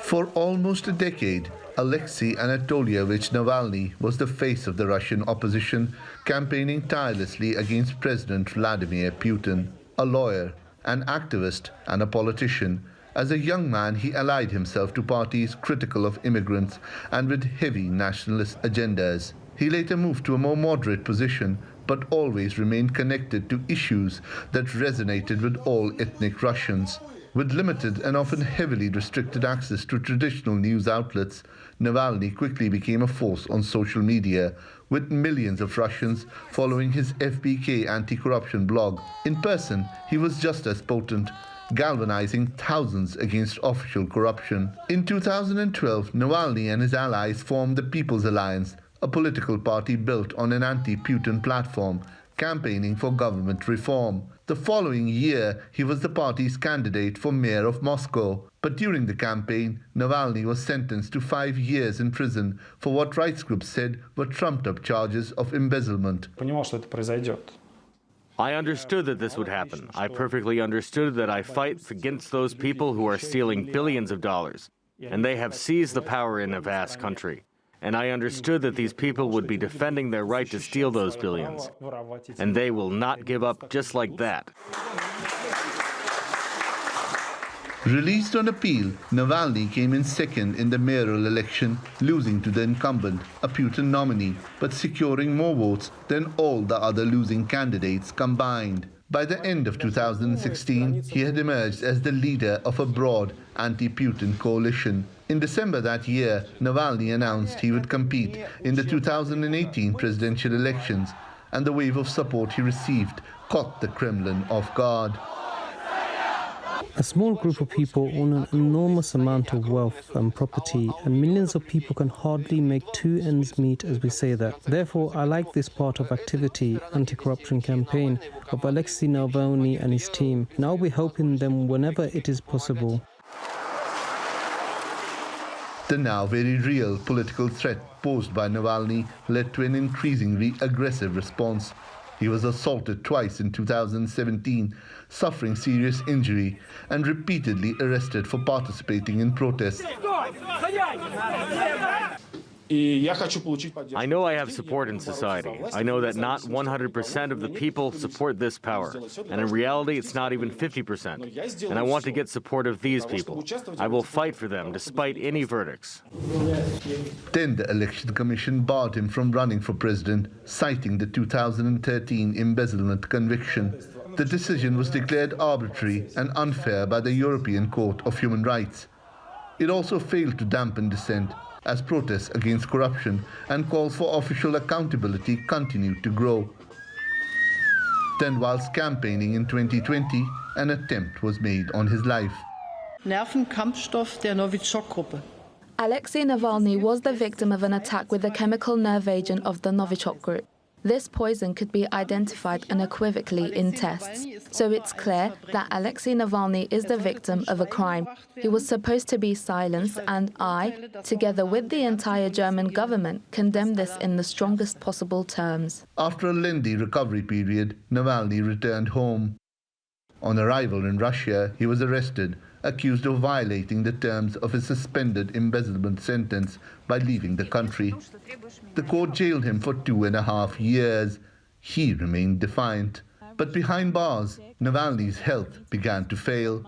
For almost a decade, Alexey Anatolyevich Navalny was the face of the Russian opposition, campaigning tirelessly against President Vladimir Putin. A lawyer, an activist, and a politician, as a young man he allied himself to parties critical of immigrants and with heavy nationalist agendas. He later moved to a more moderate position, but always remained connected to issues that resonated with all ethnic Russians. With limited and often heavily restricted access to traditional news outlets, Navalny quickly became a force on social media, with millions of Russians following his FBK anti-corruption blog. In person, he was just as potent, galvanizing thousands against official corruption. In 2012, Navalny and his allies formed the People's Alliance, a political party built on an anti-Putin platform, campaigning for government reform. The following year, he was the party's candidate for mayor of Moscow. But during the campaign, Navalny was sentenced to 5 years in prison for what rights groups said were trumped-up charges of embezzlement. I understood that this would happen. I perfectly understood that I fight against those people who are stealing billions of dollars, and they have seized the power in a vast country. And I understood that these people would be defending their right to steal those billions. And they will not give up just like that. Released on appeal, Navalny came in second in the mayoral election, losing to the incumbent, a Putin nominee, but securing more votes than all the other losing candidates combined. By the end of 2016, he had emerged as the leader of a broad anti-Putin coalition. In December that year, Navalny announced he would compete in the 2018 presidential elections, and the wave of support he received caught the Kremlin off guard. A small group of people own an enormous amount of wealth and property, and millions of people can hardly make two ends meet, as we say that. Therefore, I like this part of activity, anti-corruption campaign of Alexey Navalny and his team. Now we help in them whenever it is possible. The now very real political threat posed by Navalny led to an increasingly aggressive response. He was assaulted twice in 2017, suffering serious injury, and repeatedly arrested for participating in protests. I know I have support in society. I know that not 100% of the people support this power. And in reality, it's not even 50%. And I want to get support of these people. I will fight for them despite any verdicts. Then the Election Commission barred him from running for president, citing the 2013 embezzlement conviction. The decision was declared arbitrary and unfair by the European Court of Human Rights. It also failed to dampen dissent, as protests against corruption and calls for official accountability continued to grow. Then, whilst campaigning in 2020, an attempt was made on his life. Nervenkampfstoff der Novichok-Gruppe. Alexey Navalny was the victim of an attack with the chemical nerve agent of the Novichok group. This poison could be identified unequivocally in tests, so it's clear that Alexey Navalny is the victim of a crime. He was supposed to be silenced, and I, together with the entire German government, condemn this in the strongest possible terms. After a lengthy recovery period, Navalny returned home. On arrival in Russia, he was arrested, accused of violating the terms of his suspended embezzlement sentence by leaving the country. The court jailed him for 2.5 years. He remained defiant. But behind bars, Navalny's health began to fail.